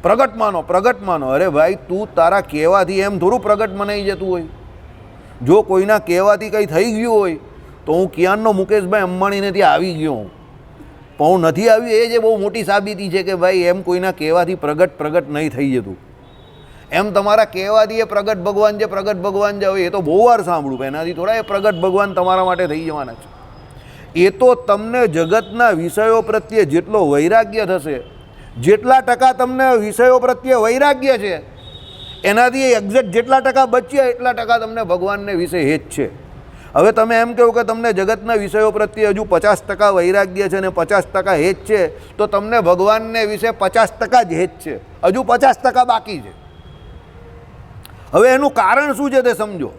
પ્રગટ માનો, પ્રગટ માનો. અરે ભાઈ, તું તારા કહેવાથી એમ થોડું પ્રગટ મનાઈ જતું હોય. જો કોઈના કહેવાથી કંઈ થઈ ગયું હોય તો હું ક્યાંનો મુકેશભાઈ અંબાણીને ત્યાં આવી ગયો હું, પણ હું નથી આવ્યું. એ જે બહુ મોટી સાબિતી છે કે ભાઈ એમ કોઈના કહેવાથી પ્રગટ નહીં થઈ જતું. એમ તમારા કહેવાથી એ પ્રગટ ભગવાન છે, પ્રગટ ભગવાન છે. હવે એ તો બહુ વાર સાંભળ્યું, એનાથી થોડા એ પ્રગટ ભગવાન તમારા માટે થઈ જવાના છે. એ તો તમને જગતના વિષયો પ્રત્યે જેટલો વૈરાગ્ય થશે, જેટલા ટકા તમને વિષયો પ્રત્યે વૈરાગ્ય છે એનાથી એક્ઝેક્ટ જેટલા ટકા બચ્યા એટલા ટકા તમને ભગવાનને વિશે હેત છે. હવે તમે એમ કહો કે તમને જગતના વિષયો પ્રત્યે હજુ 50% વૈરાગ્ય છે અને 50% હેત છે, તો તમને ભગવાનને વિશે 50% જ હેત છે, હજુ 50% બાકી છે. હવે એનું કારણ શું છે તે સમજો.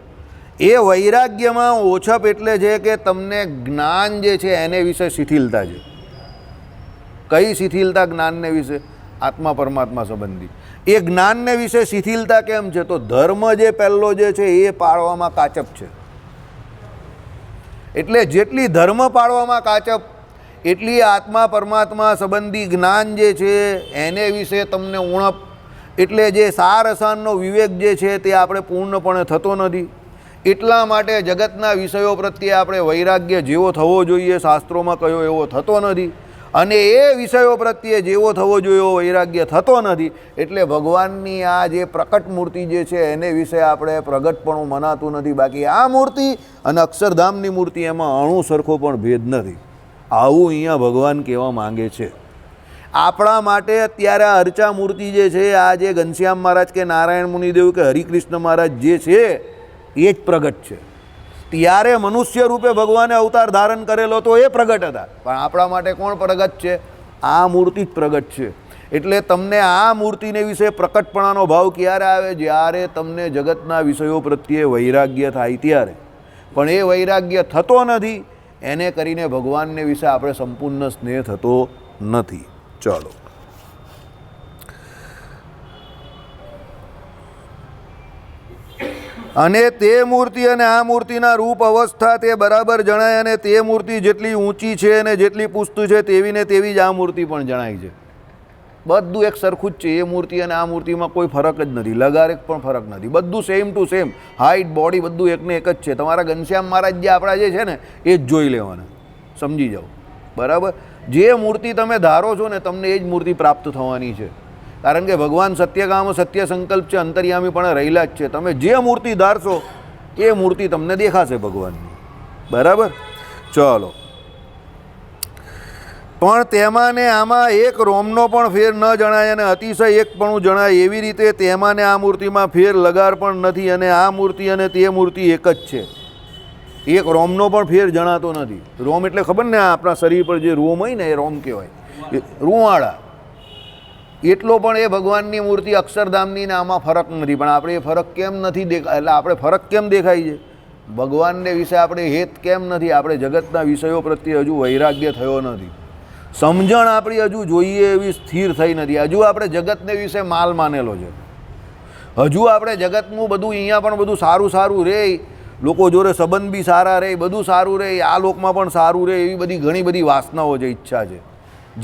એ વૈરાગ્યમાં ઓછપ એટલે છે કે તમને જ્ઞાન જે છે એને વિશે શિથિલતા છે. કઈ શિથિલતા જ્ઞાનને વિશે? આત્મા પરમાત્મા સંબંધી. એ જ્ઞાનને વિશે શિથિલતા કેમ છે? તો ધર્મ જે પહેલો જે છે એ પાળવામાં કાચપ છે. એટલે જેટલી ધર્મ પાળવામાં કાચપ એટલી આત્મા પરમાત્મા સંબંધી જ્ઞાન જે છે એને વિશે તમને ઉણપ. એટલે જે સાર અસારનો વિવેક જે છે તે આપણે પૂર્ણપણે થતો નથી. એટલા માટે જગતના વિષયો પ્રત્યે આપણે વૈરાગ્ય જેવો થવો જોઈએ શાસ્ત્રોમાં કયો એવો થતો નથી, અને એ વિષયો પ્રત્યે જેવો થવો જોઈએ એવો વૈરાગ્ય થતો નથી. એટલે ભગવાનની આ જે પ્રકટ મૂર્તિ જે છે એને વિશે આપણે પ્રગટપણું મનાતું નથી. બાકી આ મૂર્તિ અને અક્ષરધામની મૂર્તિ એમાં અણુ સરખો પણ ભેદ નથી. આવું અહીંયા ભગવાન કહેવા માંગે છે. આપણા માટે અત્યારે આ અર્ચા મૂર્તિ જે છે, આ જે ઘનશ્યામ મહારાજ કે નારાયણ મુનિદેવ કે હરિકૃષ્ણ મહારાજ જે છે એ જ પ્રગટ છે. ત્યારે મનુષ્ય રૂપે ભગવાને અવતાર ધારણ કરેલો તો એ પ્રગટ હતા, પણ આપણા માટે કોણ પ્રગટ છે? આ મૂર્તિ જ પ્રગટ છે. એટલે તમને આ મૂર્તિને વિશે પ્રકટપણાનો ભાવ ક્યારે આવે? જ્યારે તમને જગતના વિષયો પ્રત્યે વૈરાગ્ય થાય ત્યારે. પણ એ વૈરાગ્ય થતો નથી, એને કરીને ભગવાનને વિશે આપણે સંપૂર્ણ સ્નેહ થતો નથી. ચાલો, અને તે મૂર્તિ અને આ મૂર્તિના રૂપ અવસ્થા તે બરાબર જણાય, અને તે મૂર્તિ જેટલી ઊંચી છે અને જેટલી પુષ્ટ છે તેવી ને તેવી જ આ મૂર્તિ પણ જણાય છે. બધું એક સરખું જ છે. એ મૂર્તિ અને આ મૂર્તિમાં કોઈ ફરક જ નથી, લગારેક પણ ફરક નથી. બધું same to same, height, body બધું એકને એક જ છે. તમારા ઘનશ્યામ મહારાજ જે આપણા જે છે ને એ જ જોઈ લેવાના, સમજી જાઓ. બરાબર? જે મૂર્તિ તમે ધારો છો ને તમને એ જ મૂર્તિ પ્રાપ્ત થવાની છે. કારણ કે ભગવાન સત્યકામ સત્ય સંકલ્પ છે, અંતર્યામી પણ રહેલા જ છે. તમે જે મૂર્તિ ધારશો એ મૂર્તિ તમને દેખાશે ભગવાનની. બરાબર? ચાલો, પણ તેમાં ને આમાં એક રોમનો પણ ફેર ન જણાય અને અતિશય એકપણું જણાય. એવી રીતે તેમાં ને આ મૂર્તિમાં ફેર લગાર પણ નથી, અને આ મૂર્તિ અને તે મૂર્તિ એક જ છે. એક રોમનો પણ ફેર જણાતો નથી. રોમ એટલે ખબર ને, આપણા શરીર પર જે રોમ હોય ને એ રોમ કહેવાય, રૂવાળા. એટલો પણ એ ભગવાનની મૂર્તિ અક્ષરધામની ને આમાં ફરક નથી. પણ આપણે એ ફરક કેમ નથી દેખાય? એટલે આપણે ફરક કેમ દેખાય છે? ભગવાનને વિશે આપણે હેત કેમ નથી? આપણે જગતના વિષયો પ્રત્યે હજુ વૈરાગ્ય થયો નથી. સમજણ આપણી હજુ જોઈએ એવી સ્થિર થઈ નથી. હજુ આપણે જગતને વિશે માલ માનેલો છે. હજુ આપણે જગતનું બધું અહીંયા પણ બધું સારું સારું રહે, લોકો જોડે સંબંધ બી સારા રહે, બધું સારું રહે, આ લોકમાં પણ સારું રહે, એવી બધી ઘણી બધી વાસનાઓ છે, ઈચ્છા છે,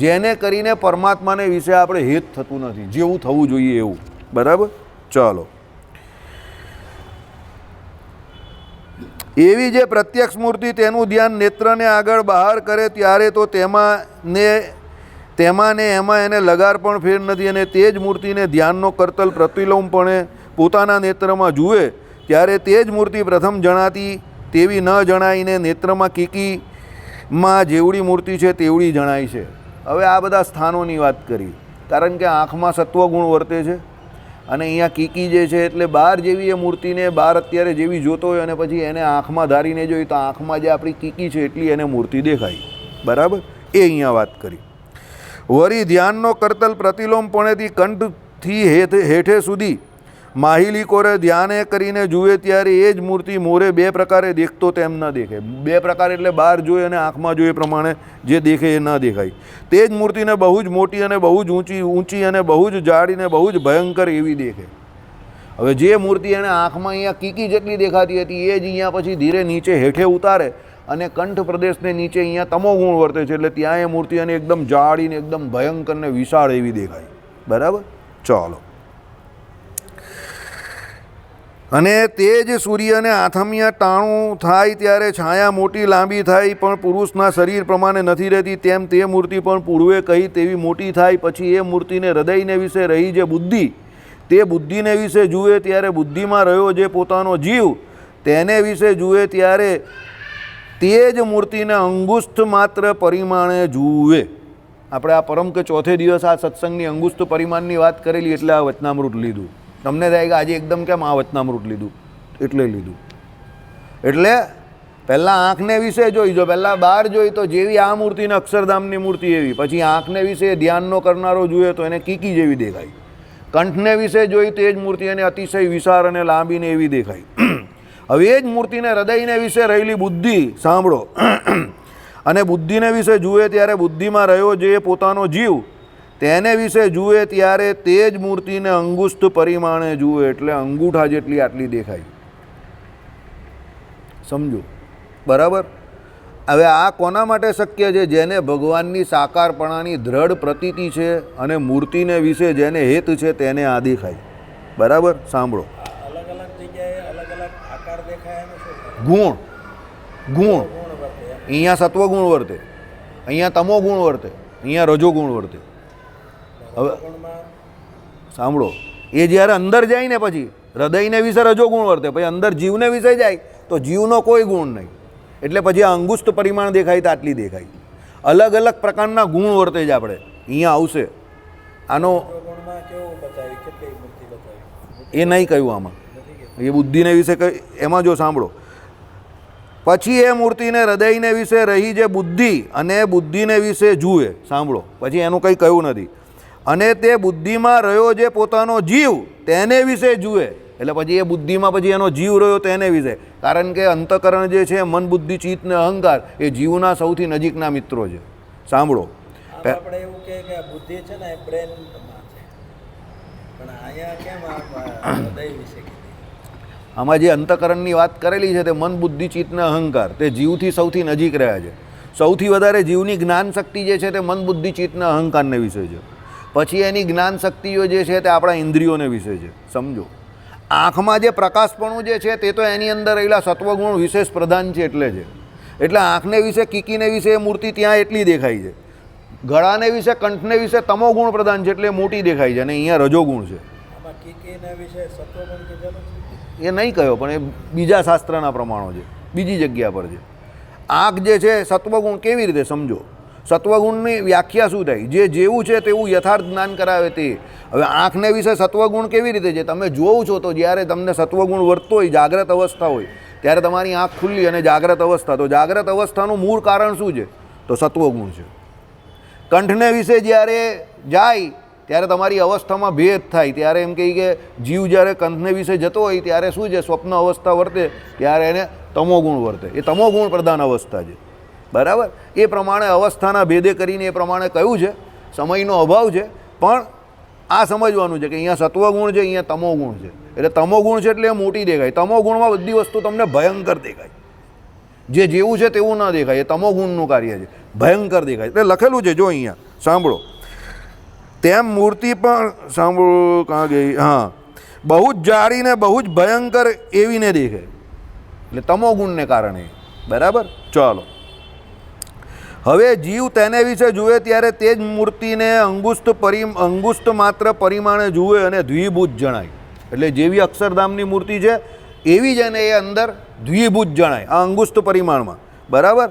જેને કરીને પરમાત્માને વિશે આપણે હેત થતું નથી જેવું થવું જોઈએ એવું. બરાબર? ચાલો, એવી જે પ્રત્યક્ષ મૂર્તિ તેનું ધ્યાન નેત્રને આગળ બહાર કરે ત્યારે તો તેમાં ને એમાં એને લગાર પણ ફેર નથી, અને તે જ મૂર્તિને ધ્યાનનો કરતલ પ્રતિલોમપણે પોતાના નેત્રમાં જુએ ત્યારે તે જ મૂર્તિ પ્રથમ જણાતી તેવી ન જણાઈને નેત્રમાં કીકીમાં જેવડી મૂર્તિ છે તેવડી જણાય છે. હવે આ બધા સ્થાનોની વાત કરી, કારણ કે આંખમાં સત્વગુણ વર્તે છે, અને અહીંયા કીકી જે છે એટલે બહાર જેવી એ મૂર્તિને બહાર અત્યારે જેવી જોતો હોય અને પછી એને આંખમાં ધારીને જોઈ તો આંખમાં જે આપણી કીકી છે એટલી એને મૂર્તિ દેખાય. બરાબર? એ અહીંયા વાત કરી. વળી ધ્યાનનો કરતલ પ્રતિલોમપણેથી કંઠથી હેઠે સુધી માહિલી કોરે ધ્યાને કરીને જુએ ત્યારે એ જ મૂર્તિ મોરે બે પ્રકારે દેખતો તેમ ન દેખે. બે પ્રકાર એટલે બહાર જોઈએ અને આંખમાં જોઈએ પ્રમાણે જે દેખે એ ન દેખાય. તે જ મૂર્તિને બહુ જ મોટી અને બહુ જ ઊંચી અને બહુ જ જાડી અને બહુ જ ભયંકર એવી દેખે. હવે જે મૂર્તિ એને આંખમાં અહીંયા કીકી જેટલી દેખાતી હતી એ જ અહીંયા પછી ધીરે નીચે હેઠે ઉતારે અને કંઠ પ્રદેશને નીચે અહીંયા તમો ગુણ વર્તે છે એટલે ત્યાં એ મૂર્તિ એને એકદમ જાડી ને એકદમ ભયંકર ને વિશાળ એવી દેખાય. બરાબર. ચાલો. અને તે જ સૂર્યને આથમિયા ટાણું થાય ત્યારે છાયા મોટી લાંબી થાય પણ પુરુષના શરીર પ્રમાણે નથી રહેતી તેમ તે મૂર્તિ પણ પૂર્વે કહી તેવી મોટી થાય. પછી એ મૂર્તિને હૃદયને વિશે રહી જે બુદ્ધિ તે બુદ્ધિને વિશે જુએ ત્યારે બુદ્ધિમાં રહ્યો જે પોતાનો જીવ તેને વિશે જુએ ત્યારે તે જ મૂર્તિને અંગુષ્ઠ માત્ર પરિમાણે જુએ. આપણે આ પરમ કે ચોથે દિવસ આ સત્સંગની અંગુષ્ઠ પરિમાણની વાત કરેલી એટલે આ વચનામૃત લીધું. તમને થાય કે આજે એકદમ કેમ આ વચનામૃત લીધું? એટલે લીધું. એટલે પહેલાં આંખને વિશે જોઈ, જો પહેલાં બહાર જોઈ તો જેવી આ મૂર્તિને અક્ષરધામની મૂર્તિ એવી, પછી આંખને વિશે ધ્યાનનો કરનારો જુએ તો એને કીકી જેવી દેખાય. કંઠને વિશે જોઈ તે જ મૂર્તિ એને અતિશય વિશાળ અને લાંબીને એવી દેખાય. હવે એ જ મૂર્તિને હૃદયને વિશે રહેલી બુદ્ધિ, સાંભળો, અને બુદ્ધિને વિશે જુએ ત્યારે બુદ્ધિમાં રહ્યો જે પોતાનો જીવ તેને વિશે જુએ ત્યારે તે જ મૂર્તિને અંગુષ્ઠ પરિમાણે જુએ એટલે અંગૂઠા જેટલી આટલી દેખાય. સમજો? બરાબર. હવે આ કોના માટે શક્ય છે? જેને ભગવાનની સાકારપણાની દ્રઢ પ્રતીતિ છે અને મૂર્તિને વિશે જેને હેત છે તેને આ દેખાય. બરાબર. સાંભળો. અલગ અલગ જગ્યાએ અલગ અલગ આકાર દેખાય એનું શું? ગુણ ગુણ અહીંયા સત્વગુણ વર્તે, અહીંયા તમો ગુણ વર્તે, અહીંયા રજોગુણ વર્તે. હવે સાંભળો, એ જ્યારે અંદર જાય ને પછી હૃદયને વિશે રજોગુણ વર્તે, પછી અંદર જીવને વિશે જાય તો જીવનો કોઈ ગુણ નહીં. એટલે પછી આ અંગુષ્ઠ પરિમાણ દેખાય તો આટલી દેખાય. અલગ અલગ પ્રકારના ગુણ વર્તે જ આપણે અહીંયા આવશે. આનો એ નહીં કહ્યું આમાં, એ બુદ્ધિને વિશે એમાં જો સાંભળો. પછી એ મૂર્તિને હૃદયને વિશે રહી જે બુદ્ધિ અને બુદ્ધિને વિશે જુએ. સાંભળો, પછી એનું કંઈ કહ્યું નથી. અને તે બુદ્ધિમાં રહ્યો જે પોતાનો જીવ તેને વિશે જુએ. એટલે પછી એ બુદ્ધિમાં પછી એનો જીવ રહ્યો તેને વિશે. કારણ કે અંતઃકરણ જે છે મન, બુદ્ધિ, ચિત્ત ને અહંકાર એ જીવના સૌથી નજીકના મિત્રો છે. સાંભળો, આપણે એવું કહે કે બુદ્ધિ છે ને એ બ્રેનમાં છે, પણ અહીંયા કેમ હૃદય વિશે આમાં જે અંતઃકરણની વાત કરેલી છે તે મન, બુદ્ધિ, ચિત્ત ને અહંકાર તે જીવથી સૌથી નજીક રહ્યા છે. સૌથી વધારે જીવની જ્ઞાન શક્તિ જે છે તે મન, બુદ્ધિ, ચિત્ત ને અહંકારને વિશે છે. પછી એની જ્ઞાન શક્તિઓ જે છે તે આપણા ઇન્દ્રિયોને વિશે છે. સમજો, આંખમાં જે પ્રકાશપણું જે છે તે તો એની અંદર રહેલા સત્વગુણ વિશેષ પ્રધાન છે એટલે છે. એટલે આંખને વિશે, કીકીને વિશે એ મૂર્તિ ત્યાં એટલી દેખાય છે. ગળાને વિશે, કંઠને વિશે તમો ગુણ પ્રધાન છે એટલે મોટી દેખાય છે અને અહીંયા રજોગુણ છે. એ નહીં કહ્યો પણ એ બીજા શાસ્ત્રના પ્રમાણો છે, બીજી જગ્યા પર છે. આંખ જે છે સત્વગુણ કેવી રીતે સમજો? સત્વગુણની વ્યાખ્યા શું થાય? જે જેવું છે તેવું યથાર્થ જ્ઞાન કરાવે તે. હવે આંખને વિશે સત્વગુણ કેવી રીતે છે? તમે જોવો છો તો જ્યારે તમને સત્વગુણ વર્તતો હોય, જાગ્રત અવસ્થા હોય ત્યારે તમારી આંખ ખુલ્લી અને જાગ્રત અવસ્થા, તો જાગ્રત અવસ્થાનું મૂળ કારણ શું છે? તો સત્વગુણ છે. કંઠને વિશે જ્યારે જાય ત્યારે તમારી અવસ્થામાં ભેદ થાય, ત્યારે એમ કહી કે જીવ જ્યારે કંઠને વિશે જતો હોય ત્યારે શું છે? સ્વપ્ન અવસ્થા વર્તે ત્યારે એને તમોગુણ વર્તે. એ તમોગુણ પ્રધાન અવસ્થા છે. બરાબર. એ પ્રમાણે અવસ્થાના ભેદે કરીને એ પ્રમાણે કહ્યું છે. સમયનો અભાવ છે પણ આ સમજવાનું છે કે અહીંયા સત્વગુણ છે, અહીંયા તમોગુણ છે. એટલે તમોગુણ છે એટલે એ મોટી દેખાય. તમોગુણમાં બધી વસ્તુ તમને ભયંકર દેખાય. જે જેવું છે તેવું ન દેખાય. એ તમોગુણનું કાર્ય છે, ભયંકર દેખાય. એટલે લખેલું છે જો અહીંયા સાંભળો. તેમ મૂર્તિ પણ સાંભળો, કાં ગઈ? હા, બહુ જ જાડી ને બહુ જ ભયંકર એવીને દેખે એટલે તમોગુણને કારણે. બરાબર. ચાલો, હવે જીવ તેને વિશે જુએ ત્યારે તે જ મૂર્તિને અંગુષ્ઠ માત્ર પરિમાણે જુએ અને દ્વિભૂત જણાય. એટલે જેવી અક્ષરધામની મૂર્તિ છે એવી જ એને એ અંદર દ્વિભૂત જણાય આ અંગુષ્ઠ પરિમાણમાં. બરાબર.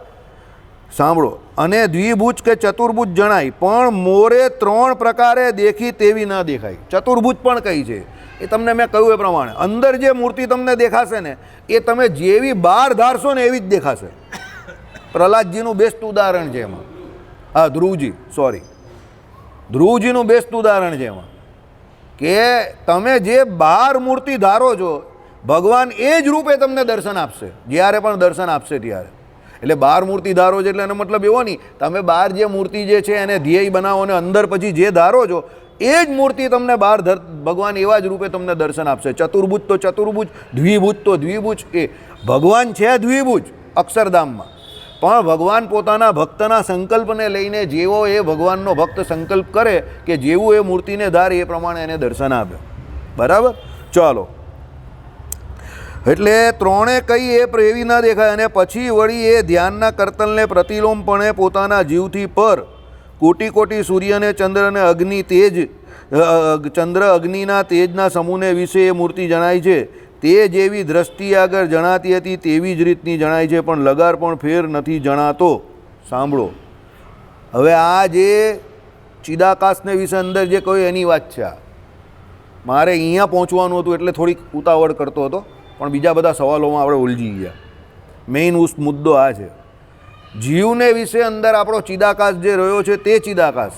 સાંભળો, અને દ્વિભુજ કે ચતુર્ભુજ જણાય પણ મોરે 3 પ્રકારે દેખી તેવી ન દેખાય. ચતુર્ભુજ પણ કઈ છે એ તમને મેં કહ્યું એ પ્રમાણે અંદર જે મૂર્તિ તમને દેખાશે ને એ તમે જેવી બહાર ધારશો ને એવી જ દેખાશે. પ્રહલાદજીનું બેસ્ટ ઉદાહરણ છે એમાં. હા, ધ્રુવજીનું બેસ્ટ ઉદાહરણ છે એમાં. કે તમે જે બહાર મૂર્તિ ધારો છો ભગવાન એ જ રૂપે તમને દર્શન આપશે, જ્યારે પણ દર્શન આપશે ત્યારે. એટલે બહાર મૂર્તિ ધારો છો એટલે એનો મતલબ એવો નહીં તમે બહાર જે મૂર્તિ જે છે એને ધ્યેય બનાવો અને અંદર પછી જે ધારો છો એ જ મૂર્તિ તમને બહાર ભગવાન એવા જ રૂપે તમને દર્શન આપશે. ચતુર્ભુજ તો ચતુર્ભુજ, દ્વિભુજ તો દ્વિભુજ. એ ભગવાન છે દ્વિભુજ અક્ષરધામમાં, પણ ભગવાન પોતાના ભક્તના સંકલ્પને લઈને જેવો એ ભગવાનનો ભક્ત સંકલ્પ કરે કે જેવું એ મૂર્તિને ધારે એ પ્રમાણે એને દર્શન આપે. બરાબર? ચાલો, એટલે ત્રણે કઈ એ એવી ના દેખાય અને પછી વળી એ ધ્યાનના કરતલને પ્રતિલોમપણે પોતાના જીવથી પર કોટી કોટી સૂર્યને ચંદ્રને અગ્નિ તેજ ચંદ્ર અગ્નિના તેજના સમૂહને વિશે એ મૂર્તિ જણાય છે. તે જેવી દ્રષ્ટિ આગળ જણાતી હતી તેવી જ રીતની જણાય છે, પણ લગાર પણ ફેર નથી જણાતો. સાંભળો, હવે આ જે ચિદાકાશને વિશે અંદર જે કહ્યું એની વાત છે. આ મારે અહીંયા પહોંચવાનું હતું એટલે થોડીક ઉતાવળ કરતો હતો, પણ બીજા બધા સવાલોમાં આપણે ઉલજી ગયા. મેઇન મુદ્દો આ છે. જીવને વિશે અંદર આપણો ચિદાકાશ જે રહ્યો છે તે ચિદાકાશ,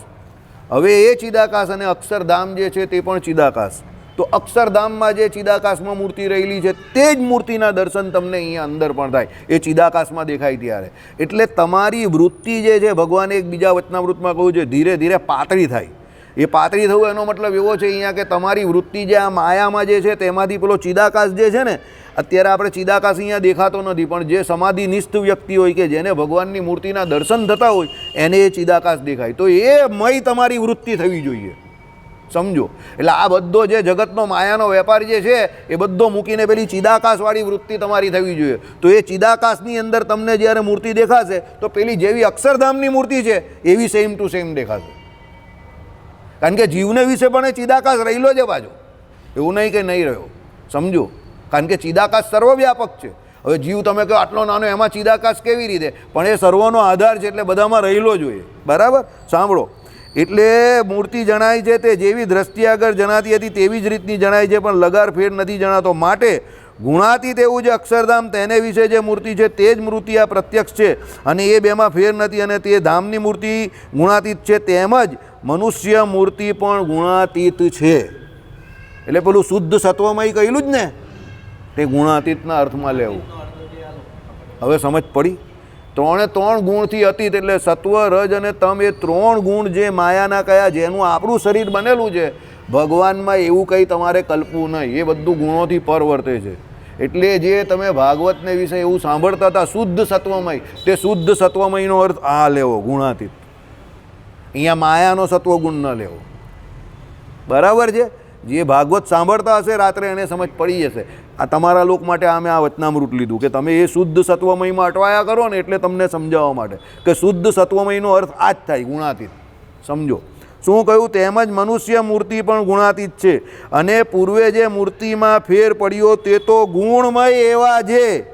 હવે એ ચિદાકાશ અને અક્ષરધામ જે છે તે પણ ચિદાકાશ. તો અક્ષરધામમાં જે ચિદાકાશમાં મૂર્તિ રહેલી છે તે જ મૂર્તિના દર્શન તમને અહીંયા અંદર પણ થાય, એ ચિદાકાશમાં દેખાય ત્યારે. એટલે તમારી વૃત્તિ જે છે ભગવાને એક બીજા વચનામૃતમાં કહ્યું છે ધીરે ધીરે પાતળી થાય. એ પાતળી થવું એનો મતલબ એવો છે અહીંયા કે તમારી વૃત્તિ જે આ માયામાં જે છે તેમાંથી પેલો ચિદાકાશ જે છે ને, અત્યારે આપણે ચિદાકાશ અહીંયા દેખાતો નથી, પણ જે સમાધિનિષ્ઠ વ્યક્તિ હોય કે જેને ભગવાનની મૂર્તિના દર્શન થતા હોય એને એ ચિદાકાશ દેખાય. તો એ મય તમારી વૃત્તિ થવી જોઈએ. સમજો? એટલે આ બધો જે જગતનો માયાનો વેપાર જે છે એ બધો મૂકીને પેલી ચિદાકાશવાળી વૃત્તિ તમારી થવી જોઈએ. તો એ ચિદાકાશની અંદર તમને જ્યારે મૂર્તિ દેખાશે તો પેલી જેવી અક્ષરધામની મૂર્તિ છે એવી સેમ ટુ સેમ દેખાશે. કારણ કે જીવને વિશે પણ એ ચિદાકાશ રહેલો છે પાછો, એવું નહીં કે નહીં રહ્યો. સમજો? કારણ કે ચિદાકાશ સર્વવ્યાપક છે. હવે જીવ તમે કહો આટલો નાનો, એમાં ચિદાકાશ કેવી રીતે? પણ એ સર્વનો આધાર છે એટલે બધામાં રહેલો જોઈએ. બરાબર? સાંભળો, એટલે મૂર્તિ જણાય છે તે જેવી દ્રષ્ટિ આગળ જણાતી હતી તેવી જ રીતની જણાય છે, પણ લગાર ફેર નથી જણાતો. માટે ગુણાતીત એવું જે અક્ષરધામ તેને વિશે જે મૂર્તિ છે તે જ મૂર્તિ આ પ્રત્યક્ષ છે અને એ બેમાં ફેર નથી. અને તે ધામની મૂર્તિ ગુણાતીત છે, તેમજ મનુષ્ય મૂર્તિ પણ ગુણાતીત છે. એટલે પેલું શુદ્ધ સત્વમય કહેલું જ ને, તે ગુણાતીતના અર્થમાં લેવું. હવે સમજ પડી? ત્રણે ત્રણ ગુણથી અતીત, એટલે સત્વ, રજ અને તમ એ ત્રણ ગુણ જે માયાના કયા જેનું આપણું શરીર બનેલું છે, ભગવાનમાં એવું કંઈ તમારે કલ્પવું નહીં. એ બધું ગુણોથી પર વર્તે છે. એટલે જે તમે ભાગવતને વિશે એવું સાંભળતા હતા શુદ્ધ સત્વમય, તે શુદ્ધ સત્વમયનો અર્થ આ લેવો, ગુણાતીત. અહીંયા માયાનો સત્વગુણ ન લેવો. બરાબર છે? જે ભાગવત સાંભળતા હશે રાત્રે એને સમજ પડી જશે. આ તમારા લોક માટે અમે આ વચનામૃત લીધું કે તમે એ શુદ્ધ સત્વમયમાં અટવાયા કરો ને, એટલે તમને સમજાવવા માટે કે શુદ્ધ સત્વમયનો અર્થ આ જ થાય, ગુણાતીત. સમજો શું કહ્યું? તેમજ મનુષ્ય મૂર્તિ પણ ગુણાતીત છે અને પૂર્વે જે મૂર્તિમાં ફેર પડ્યો તે તો ગુણમય એવા જે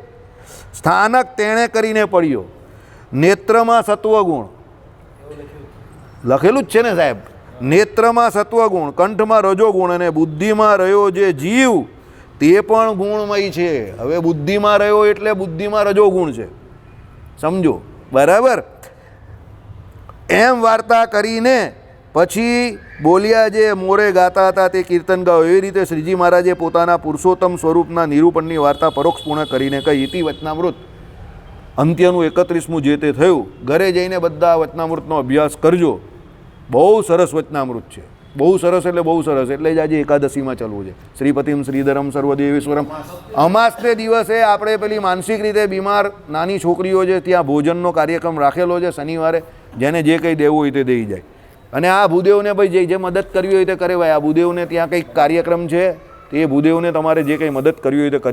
સ્થાનક તેણે કરીને પડ્યો. નેત્રમાં સત્વગુણ લખેલું જ છે ને સાહેબ. નેત્રમાં સત્વગુણ, કંઠમાં રજોગુણ અને બુદ્ધિમાં રહ્યો જે જીવ તે પણ ગુણમય છે. હવે બુદ્ધિમાં રહ્યો એટલે બુદ્ધિમાં રજોગુણ છે. સમજો? બરાબર? એમ વાર્તા કરીને પછી બોલ્યા જે મોરે ગાતા હતા તે કીર્તન ગાઓ. એવી રીતે શ્રીજી મહારાજે પોતાના પુરુષોત્તમ સ્વરૂપના નિરૂપણની વાર્તા પરોક્ષપૂર્ણ કરીને કહી. ઇતિ વચનામૃત અંત્યનું 31મું જે તે થયું. ઘરે જઈને બધા વચનામૃતનો અભ્યાસ કરજો. બહુ સરસ વચનામૃત છે. બહુ સરસ એટલે બહુ સરસ. એટલે જ આજે એકાદશીમાં ચાલવું છે. શ્રીપતિમ શ્રીધરમ સર્વદેવેશ્વરમ. અમાસને દિવસે આપણે પેલી માનસિક રીતે બીમાર નાની છોકરીઓ છે ત્યાં ભોજનનો કાર્યક્રમ રાખેલો છે શનિવારે. જેને જે કંઈ દેવું હોય તે દઈ જાય. અને આ ભૂદેવને ભાઈ જે મદદ કરવી હોય તે કરે. ભાઈ આ ભૂદેવને ત્યાં કંઈક કાર્યક્રમ છે, તે ભૂદેવને તમારે જે કંઈ મદદ કરવી હોય તે કરી